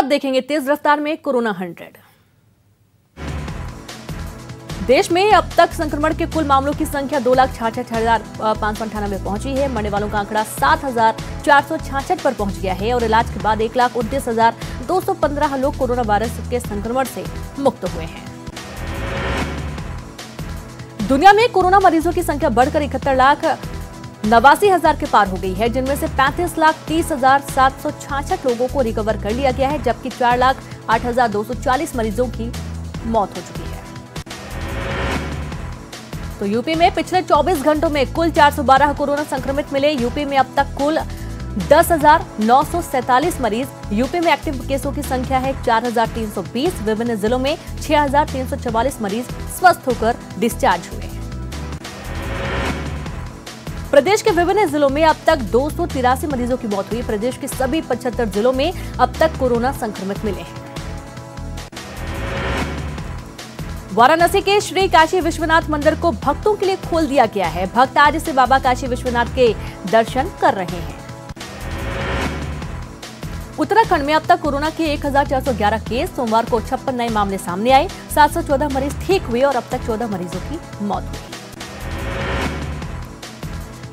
देखेंगे तेज रफ्तार में कोरोना 100। देश में अब तक संक्रमण के कुल मामलों की संख्या 2,66,598 पहुंची है। मरने वालों का आंकड़ा 7,466 पर पहुंच गया है और इलाज के बाद 1,29,215 लोग कोरोना वायरस के संक्रमण से मुक्त हुए हैं। दुनिया में कोरोना मरीजों की संख्या बढ़कर 71,89,000 के पार हो गई है, जिनमें से 35,30,766 लोगों को रिकवर कर लिया गया है, जबकि 4,08,240 मरीजों की मौत हो चुकी है। तो यूपी में पिछले 24 घंटों में कुल 412 कोरोना संक्रमित मिले। यूपी में अब तक कुल 10,947 मरीज। यूपी में एक्टिव केसों की संख्या है 4,320। विभिन्न जिलों में 6,344 मरीज स्वस्थ होकर डिस्चार्ज हुए। प्रदेश के विभिन्न जिलों में अब तक 283 मरीजों की मौत हुई। प्रदेश के सभी 75 जिलों में अब तक कोरोना संक्रमित मिले हैं। वाराणसी के श्री काशी विश्वनाथ मंदिर को भक्तों के लिए खोल दिया गया है। भक्त आज से बाबा काशी विश्वनाथ के दर्शन कर रहे हैं। उत्तराखंड में अब तक कोरोना के 1,411 केस। सोमवार को 56 नए मामले सामने आए। 714 मरीज ठीक हुए और अब तक 14 मरीजों की मौत हुई।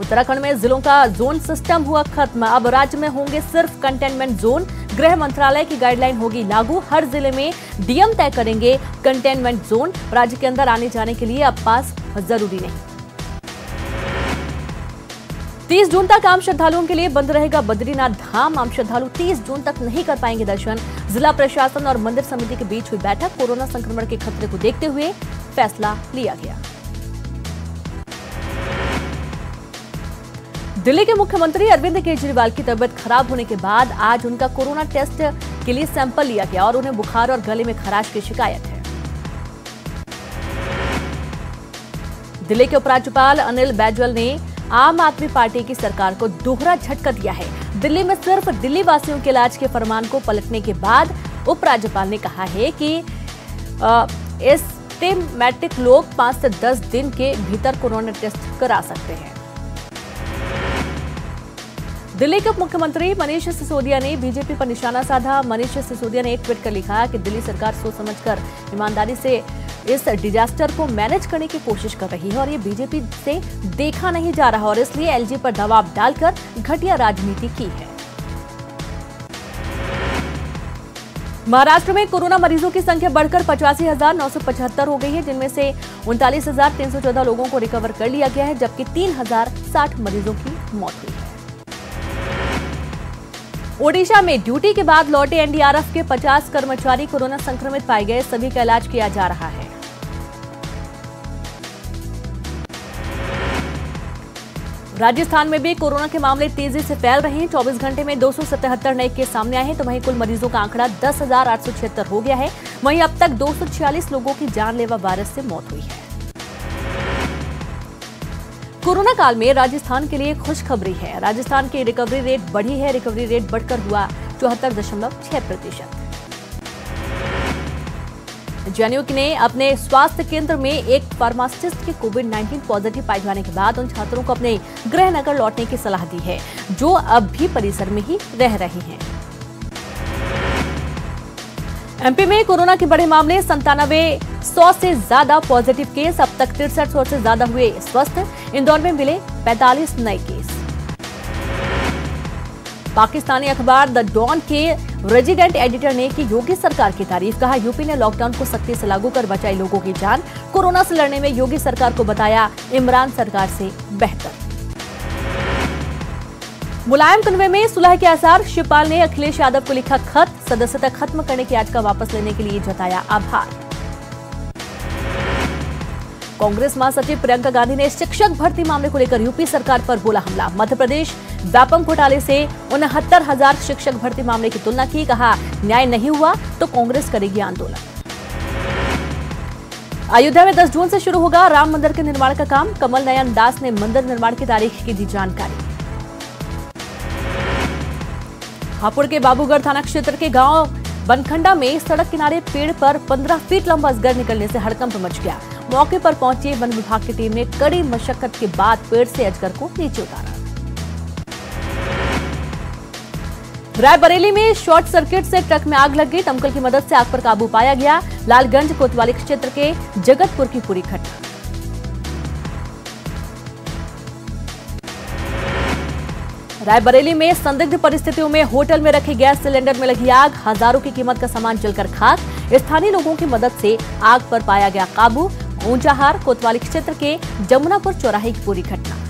उत्तराखंड में जिलों का जोन सिस्टम हुआ खत्म। अब राज्य में होंगे सिर्फ कंटेनमेंट जोन। गृह मंत्रालय की गाइडलाइन होगी लागू। हर जिले में डीएम तय करेंगे कंटेनमेंट जोन। राज्य के अंदर आने जाने के लिए अब पास जरूरी नहीं। 30 जून तक आम श्रद्धालुओं के लिए बंद रहेगा बद्रीनाथ धाम। आम श्रद्धालु 30 जून तक नहीं कर पाएंगे दर्शन। जिला प्रशासन और मंदिर समिति के बीच हुई बैठक। कोरोना संक्रमण के खतरे को देखते हुए फैसला लिया गया। दिल्ली के मुख्यमंत्री अरविंद केजरीवाल की तबीयत खराब होने के बाद आज उनका कोरोना टेस्ट के लिए सैंपल लिया गया और उन्हें बुखार और गले में खराश की शिकायत है। दिल्ली के उपराज्यपाल अनिल बैजल ने आम आदमी पार्टी की सरकार को दोहरा झटका दिया है। दिल्ली में सिर्फ दिल्ली वासियों के इलाज के फरमान को पलटने के बाद उपराज्यपाल ने कहा है कि एसिम्प्टोमेटिक लोग 5 से 10 दिन के भीतर कोरोना टेस्ट करा सकते हैं। दिल्ली के उप मुख्यमंत्री मनीष सिसोदिया ने बीजेपी पर निशाना साधा। मनीष सिसोदिया ने एक ट्वीट कर लिखा कि दिल्ली सरकार सोच समझकर ईमानदारी से इस डिजास्टर को मैनेज करने की कोशिश कर रही है और ये बीजेपी से देखा नहीं जा रहा और इसलिए एलजी पर दबाव डालकर घटिया राजनीति की है। महाराष्ट्र में कोरोना मरीजों की संख्या बढ़कर 85,975 हो गई है, जिनमें से 39,314 लोगों को रिकवर कर लिया गया है, जबकि 3,060 मरीजों की मौत हुई है। ओडिशा में ड्यूटी के बाद लौटे एनडीआरएफ के 50 कर्मचारी कोरोना संक्रमित पाए गए। सभी का इलाज किया जा रहा है। राजस्थान में भी कोरोना के मामले तेजी से फैल रहे हैं। 24 घंटे में 277 नए केस सामने आए हैं, तो वहीं कुल मरीजों का आंकड़ा 10,876 हो गया है। वहीं अब तक 246 लोगों की जानलेवा वायरस से मौत हुई है। कोरोना काल में राजस्थान के लिए खुशखबरी है। राजस्थान की रिकवरी रेट बढ़ी है। रिकवरी रेट बढ़कर हुआ 74.6%। जेएनयू ने अपने स्वास्थ्य केंद्र में एक फार्मासिस्ट के कोविड-19 पॉजिटिव पाए जाने के बाद उन छात्रों को अपने गृह नगर लौटने की सलाह दी है, जो अब भी परिसर में ही रह रहे हैं। एमपी में कोरोना के बड़े मामले 97,100 से ज्यादा पॉजिटिव केस। अब तक 6300 से ज्यादा हुए स्वस्थ। इंदौर में मिले 45 नए केस। पाकिस्तानी अखबार द डॉन के रेजिडेंट एडिटर ने की योगी सरकार की तारीफ। कहा यूपी ने लॉकडाउन को सख्ती से लागू कर बचाई लोगों की जान। कोरोना से लड़ने में योगी सरकार को बताया इमरान सरकार से बेहतर। मुलायम कन्वे में सुलह के आसार। शिवपाल ने अखिलेश यादव को लिखा खत। सदस्यता खत्म करने की याचिका वापस लेने के लिए जताया आभार। कांग्रेस महासचिव प्रियंका गांधी ने शिक्षक भर्ती मामले को लेकर यूपी सरकार पर बोला हमला। मध्य प्रदेश व्यापम घोटाले से 69,000 शिक्षक भर्ती मामले की तुलना की। कहा न्याय नहीं हुआ तो कांग्रेस करेगी आंदोलन। अयोध्या में 10 जून से शुरू होगा राम मंदिर के निर्माण का काम। कमल नयन दास ने मंदिर निर्माण की तारीख की दी जानकारी। हापुड़ के बाबूगढ़ थाना क्षेत्र के गांव बनखंडा में सड़क किनारे पेड़ पर 15 फीट लंबा अजगर निकलने से हड़कंप मच गया। मौके पर पहुंची वन विभाग की टीम ने कड़ी मशक्कत के बाद पेड़ से अजगर को नीचे उतारा। रायबरेली में शॉर्ट सर्किट से ट्रक में आग लग गई। दमकल की मदद से आग पर काबू पाया गया। लालगंज कोतवाली क्षेत्र के जगतपुर की पूरी घटना। रायबरेली में संदिग्ध परिस्थितियों में होटल में रखे गैस सिलेंडर में लगी आग। हजारों की कीमत का सामान जलकर खाक। स्थानीय लोगों की मदद से आग पर पाया गया काबू। ऊंचाहार कोतवाली क्षेत्र के जमुनापुर चौराहे की पूरी घटना।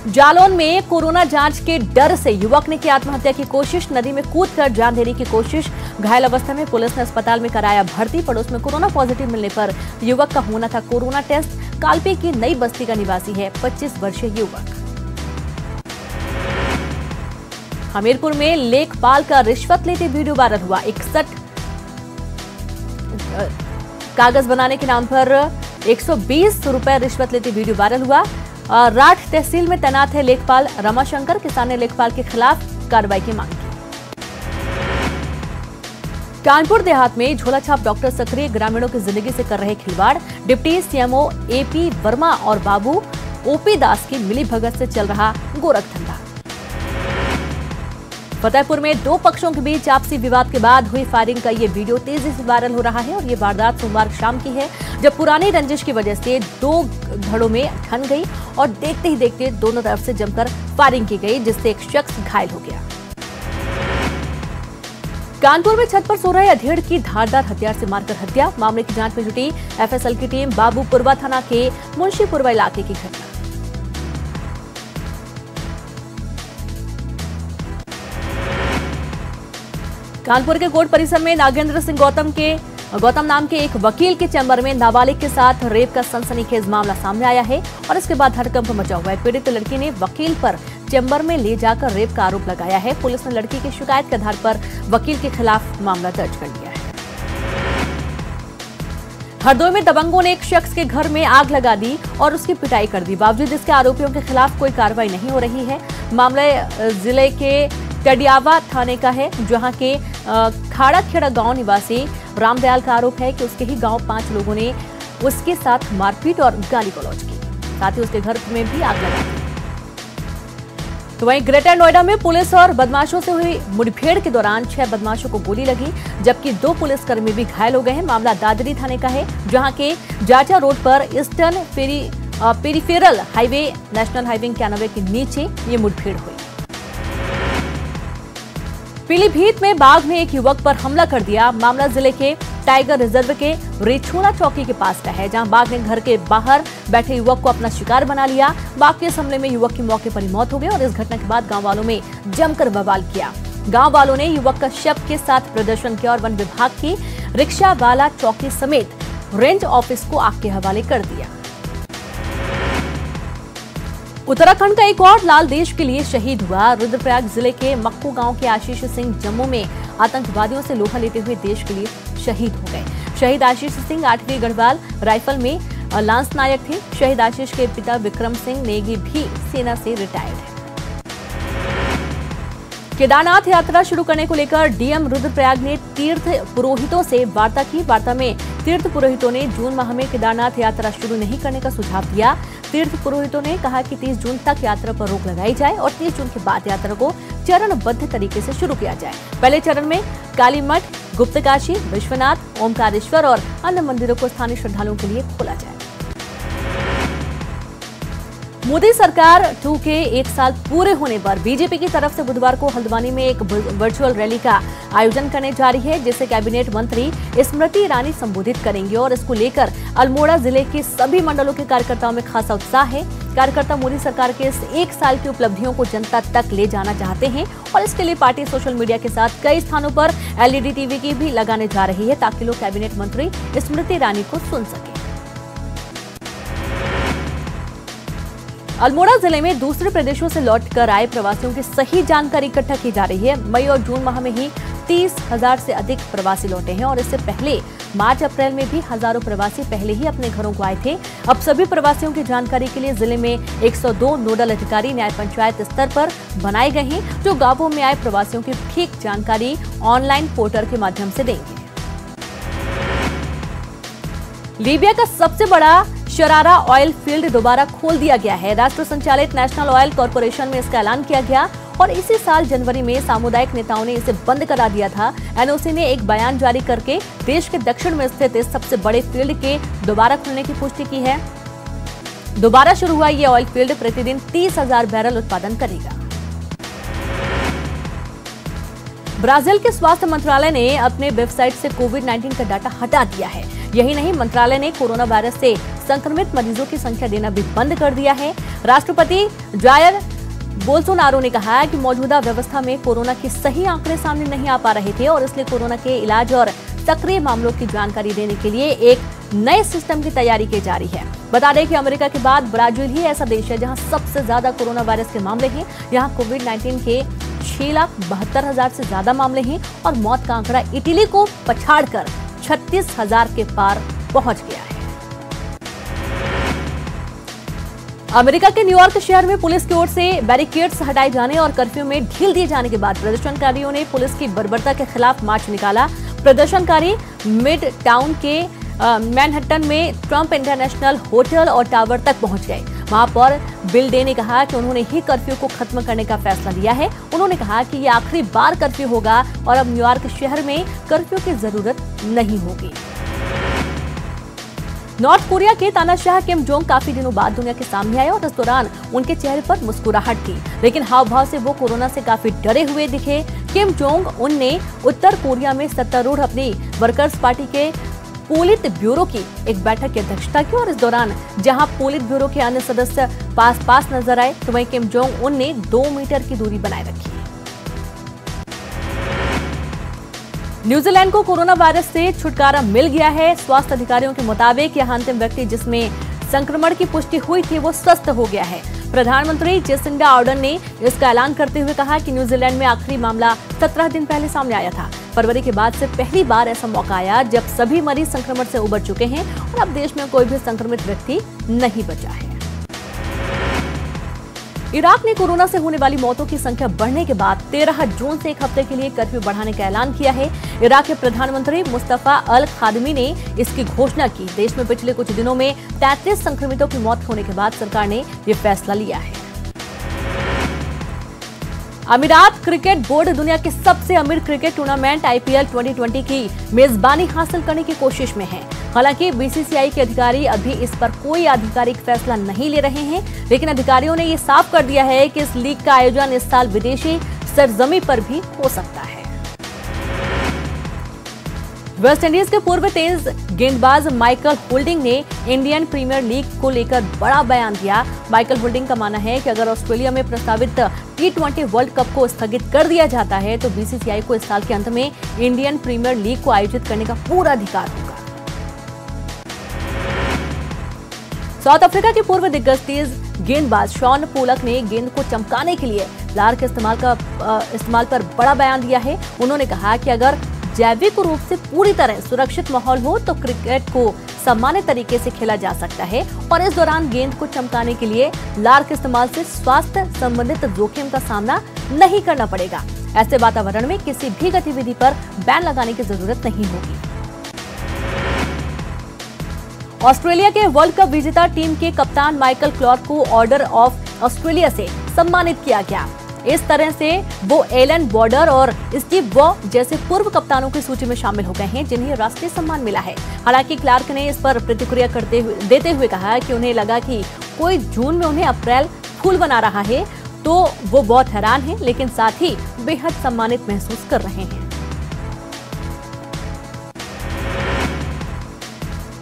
जालौन में कोरोना जांच के डर से युवक ने की आत्महत्या की कोशिश। नदी में कूदकर जान देने की कोशिश। घायल अवस्था में पुलिस ने अस्पताल में कराया भर्ती। पड़ोस में कोरोना पॉजिटिव मिलने पर युवक का होना था कोरोना टेस्ट। कालपी की नई बस्ती का निवासी है 25 वर्षीय युवक। हमीरपुर में लेखपाल का रिश्वत लेते वीडियो वायरल हुआ। 61 कागज बनाने के नाम पर 120 रुपए रिश्वत लेते वीडियो वायरल हुआ। राठ तहसील में तैनात है लेखपाल रमाशंकर। किसान ने लेखपाल के खिलाफ कार्रवाई की मांग की। कानपुर देहात में झोलाछाप डॉक्टर सक्रिय ग्रामीणों की जिंदगी से कर रहे खिलवाड़। डिप्टी सीएमओ एपी वर्मा और बाबू ओपी दास की मिलीभगत से चल रहा गोरखधंधा। फतेहपुर में दो पक्षों के बीच आपसी विवाद के बाद हुई फायरिंग का ये वीडियो तेजी से वायरल हो रहा है। और ये वारदात सोमवार शाम की है, जब पुरानी रंजिश की वजह से दो धड़ों में ठन गई और देखते ही देखते दोनों तरफ से जमकर फायरिंग की गई, जिससे एक शख्स घायल हो गया। कानपुर में छत पर सो रहे अधेड़ की धारदार हथियार से मारकर हत्या। मामले की जांच में जुटी एफएसएल की टीम। बाबूपुरवा थाना के मुंशीपुरवा इलाके की घटना। कानपुर के कोर्ट परिसर में नागेंद्र सिंह गौतम नाम के एक वकील के चैम्बर में नाबालिग के साथ रेप का सनसनीखेज मामला सामने आया है और इसके बाद हड़कंप मचा हुआ है। पीड़ित लड़की ने वकील पर चैम्बर में ले जाकर रेप का आरोप लगाया है। पुलिस ने लड़की की शिकायत के आधार पर वकील के खिलाफ मामला दर्ज कर लिया है। हरदोई में दबंगों ने एक शख्स के घर में आग लगा दी और उसकी पिटाई कर दी। बावजूद इसके आरोपियों के खिलाफ कोई कार्रवाई नहीं हो रही है। मामला जिले के टडियावा थाने का है, जहां के खाड़ा खेड़ा गांव निवासी रामदयाल का आरोप है कि उसके ही गांव 5 लोगों ने उसके साथ मारपीट और गाली गलौज की। साथ ही उसके घर में भी आग लगा दी। तो वहीं ग्रेटर नोएडा में पुलिस और बदमाशों से हुई मुठभेड़ के दौरान 6 बदमाशों को गोली लगी, जबकि 2 पुलिसकर्मी भी घायल हो गए हैं। मामला दादरी थाने का है, जहां के जाचा रोड पर eastern peripheral highway national highway 91 के नीचे ये मुठभेड़ हुई। पीलीभीत में बाघ ने एक युवक पर हमला कर दिया। मामला जिले के टाइगर रिजर्व के रेछोड़ा चौकी के पास का है, जहां बाघ ने घर के बाहर बैठे युवक को अपना शिकार बना लिया। बाघ के इस हमले में युवक की मौके पर ही मौत हो गई और इस घटना के बाद गांव वालों में जमकर बवाल किया। गांव वालों ने युवक का शव के साथ प्रदर्शन किया और वन विभाग की रिक्शावाला चौकी समेत रेंज ऑफिस को आग के हवाले कर दिया। उत्तराखंड का एक और लाल देश के लिए शहीद हुआ। रुद्रप्रयाग जिले के मक्कू गांव के आशीष सिंह जम्मू में आतंकवादियों से लोहा लेते हुए देश के लिए शहीद हो गए। शहीद आशीष सिंह 8वीं गढ़वाल राइफल में लांस नायक थे। शहीद आशीष के पिता विक्रम सिंह नेगी भी सेना से रिटायर्ड है। केदारनाथ यात्रा शुरू करने को लेकर डीएम रुद्रप्रयाग ने तीर्थ पुरोहितों से वार्ता की। वार्ता में तीर्थ पुरोहितों ने जून माह में केदारनाथ यात्रा शुरू नहीं करने का सुझाव दिया। तीर्थ पुरोहितों ने कहा कि 30 जून तक यात्रा पर रोक लगाई जाए और 30 जून के बाद यात्रा को चरणबद्ध तरीके से शुरू किया जाए। पहले चरण में कालीमठ, गुप्तकाशी, विश्वनाथ, ओमकारेश्वर और अन्य मंदिरों को स्थानीय श्रद्धालुओं के लिए खोला जाए। मोदी सरकार 2 के 1 साल पूरे होने पर बीजेपी की तरफ से बुधवार को हल्द्वानी में एक वर्चुअल रैली का आयोजन करने जा रही है, जिसे कैबिनेट मंत्री स्मृति ईरानी संबोधित करेंगे और इसको लेकर अल्मोड़ा जिले के सभी मंडलों के कार्यकर्ताओं में खासा उत्साह है। कार्यकर्ता मोदी सरकार के इस 1 साल की उपलब्धियों को जनता तक ले जाना चाहते हैं और इसके लिए पार्टी सोशल मीडिया के साथ कई स्थानों पर एलईडी टीवी की भी लगाने जा रही है, ताकि लोग कैबिनेट मंत्री स्मृति ईरानी को सुन सके। अल्मोड़ा जिले में दूसरे प्रदेशों से लौटकर आए प्रवासियों की सही जानकारी इकट्ठा की जा रही है। मई और जून माह में ही 30,000 से अधिक प्रवासी लौटे हैं और इससे पहले मार्च अप्रैल में भी हजारों प्रवासी पहले ही अपने घरों को आए थे। अब सभी प्रवासियों की जानकारी के लिए जिले में 102 नोडल अधिकारी न्याय पंचायत स्तर पर बनाए गए हैं, जो गांवों में आए प्रवासियों की ठीक जानकारी ऑनलाइन पोर्टल के माध्यम से देंगे। लीबिया का सबसे बड़ा शरारा ऑयल फील्ड दोबारा खोल दिया गया है। राष्ट्र संचालित नेशनल ऑयल कॉर्पोरेशन में इसका ऐलान किया गया और इसी साल जनवरी में सामुदायिक नेताओं ने इसे बंद करा दिया था। एनओसी ने एक बयान जारी करके देश के दक्षिण में स्थित इस सबसे बड़े फील्ड के दोबारा खुलने की पुष्टि की है। दोबारा शुरू हुआ ये ऑयल फील्ड प्रतिदिन 30,000 बैरल उत्पादन करेगा। ब्राजील के स्वास्थ्य मंत्रालय ने अपने वेबसाइट से कोविड-19 का डाटा हटा दिया है। यही नहीं, मंत्रालय ने कोरोना वायरस से संक्रमित मरीजों की संख्या देना भी बंद कर दिया है। राष्ट्रपति जायर बोल्सोनारो ने कहा है कि मौजूदा व्यवस्था में कोरोना के सही आंकड़े सामने नहीं आ पा रहे थे और इसलिए कोरोना के इलाज और सक्रिय मामलों की जानकारी देने के लिए एक नए सिस्टम की तैयारी की जा रही है। बता दें कि अमेरिका के बाद ब्राजील ही ऐसा देश है जहां सबसे ज्यादा कोरोना वायरस के मामले हैं। यहां कोविड-19 के 6,72,000 से ज्यादा मामले हैं और मौत का आंकड़ा इटली को पछाड़कर 36,000 के पार पहुंच गया है। अमेरिका के न्यूयॉर्क शहर में पुलिस की ओर से बैरिकेड्स हटाए जाने और कर्फ्यू में ढील दिए जाने के बाद प्रदर्शनकारियों ने पुलिस की बर्बरता के खिलाफ मार्च निकाला। प्रदर्शनकारी मिड टाउन के मैनहट्टन में ट्रंप इंटरनेशनल होटल और टावर तक पहुंच गए। वहां पर बिल डे ने कहा कि उन्होंने ही कर्फ्यू को खत्म करने का फैसला लिया है। उन्होंने कहा कि ये आखिरी बार कर्फ्यू होगा और अब न्यूयॉर्क शहर में कर्फ्यू की जरूरत नहीं होगी। नॉर्थ कोरिया के तानाशाह किम जोंग काफी दिनों बाद दुनिया के सामने आए और इस दौरान उनके चेहरे पर मुस्कुराहट थी, लेकिन हाव भाव से वो कोरोना से काफी डरे हुए दिखे। किम जोंग उन ने उत्तर कोरिया में सत्तारूढ़ अपनी वर्कर्स पार्टी के पोलित ब्यूरो की एक बैठक की अध्यक्षता की और इस दौरान जहां पोलित ब्यूरो के अन्य सदस्य पास नजर आए तो वहीं किम जोंग उन ने 2 मीटर की दूरी बनाए रखी। न्यूजीलैंड को कोरोना वायरस से छुटकारा मिल गया है। स्वास्थ्य अधिकारियों के मुताबिक यह अंतिम व्यक्ति जिसमें संक्रमण की पुष्टि हुई थी वो स्वस्थ हो गया है। प्रधानमंत्री जेसिंडा आर्डर्न ने इसका ऐलान करते हुए कहा कि न्यूजीलैंड में आखिरी मामला 17 दिन पहले सामने आया था। फरवरी के बाद से पहली बार ऐसा मौका आया जब सभी मरीज संक्रमण से उबर चुके हैं और अब देश में कोई भी संक्रमित व्यक्ति नहीं बचा है। इराक ने कोरोना से होने वाली मौतों की संख्या बढ़ने के बाद 13 जून से एक हफ्ते के लिए कर्फ्यू बढ़ाने का ऐलान किया है। इराक के प्रधानमंत्री मुस्तफा अल खादमी ने इसकी घोषणा की। देश में पिछले कुछ दिनों में 33 संक्रमितों की मौत होने के बाद सरकार ने यह फैसला लिया है। अमीरात क्रिकेट बोर्ड दुनिया के सबसे अमीर क्रिकेट टूर्नामेंट IPL 2020 की मेजबानी हासिल करने की कोशिश में है। हालांकि BCCI के अधिकारी अभी इस पर कोई आधिकारिक फैसला नहीं ले रहे हैं, लेकिन अधिकारियों ने ये साफ कर दिया है कि इस लीग का आयोजन इस साल विदेशी सरजमी पर भी हो सकता है। वेस्ट इंडीज के पूर्व तेज गेंदबाज माइकल होल्डिंग ने इंडियन प्रीमियर लीग को लेकर बड़ा बयान दिया। माइकल होल्डिंग का मानना है कि अगर ऑस्ट्रेलिया में प्रस्तावित T20 वर्ल्ड कप को स्थगित कर दिया जाता है तो BCCI को इस साल के अंत में इंडियन प्रीमियर लीग को आयोजित करने का पूरा अधिकार होगा। साउथ अफ्रीका के पूर्व दिग्गज तेज गेंदबाज शॉन पोलक ने गेंद को चमकाने के लिए लार के इस्तेमाल पर बड़ा बयान दिया है। उन्होंने कहा कि अगर जैविक रूप से पूरी तरह सुरक्षित माहौल हो तो क्रिकेट को सामान्य तरीके से खेला जा सकता है और इस दौरान गेंद को चमकाने के लिए लार के इस्तेमाल से स्वास्थ्य संबंधित जोखिम का सामना नहीं करना पड़ेगा। ऐसे वातावरण में किसी भी गतिविधि पर बैन लगाने की जरूरत नहीं होगी। ऑस्ट्रेलिया के वर्ल्ड कप विजेता टीम के कप्तान माइकल क्लार्क को ऑर्डर ऑफ ऑस्ट्रेलिया से सम्मानित किया गया। इस तरह से वो एलन बॉर्डर और स्टीव वॉ जैसे पूर्व कप्तानों की सूची में शामिल हो गए हैं जिन्हें राष्ट्रीय सम्मान मिला है। हालांकि क्लार्क ने इस पर प्रतिक्रिया देते हुए कहा कि उन्हें लगा कि कोई जून में उन्हें अप्रैल फूल बना रहा है तो वो बहुत हैरान हैं, लेकिन साथ ही बेहद सम्मानित महसूस कर रहे हैं।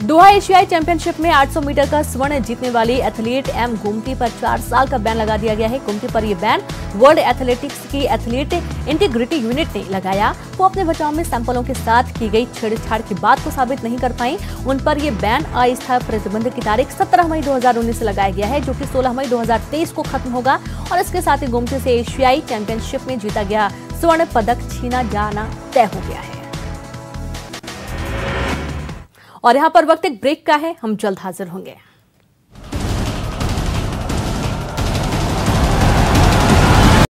दोहा एशियाई चैंपियनशिप में 800 मीटर का स्वर्ण जीतने वाली एथलीट एम गोमती पर 4 साल का बैन लगा दिया गया है। गोमती पर यह बैन वर्ल्ड एथलेटिक्स की एथलीट इंटीग्रिटी यूनिट ने लगाया। वो अपने बचाव में सैंपलों के साथ की गई छेड़छाड़ की बात को साबित नहीं कर पाई। उन पर यह बैन अस्थायी प्रतिबंध की तारीख 17 मई 2019 से लगाया गया है, जो कि 16 मई 2023 को खत्म होगा और इसके साथ ही गोमती से एशियाई चैंपियनशिप में जीता गया स्वर्ण पदक छीना जाना तय हो गया है। और यहाँ पर वक्त एक ब्रेक का है, हम जल्द हाजिर होंगे।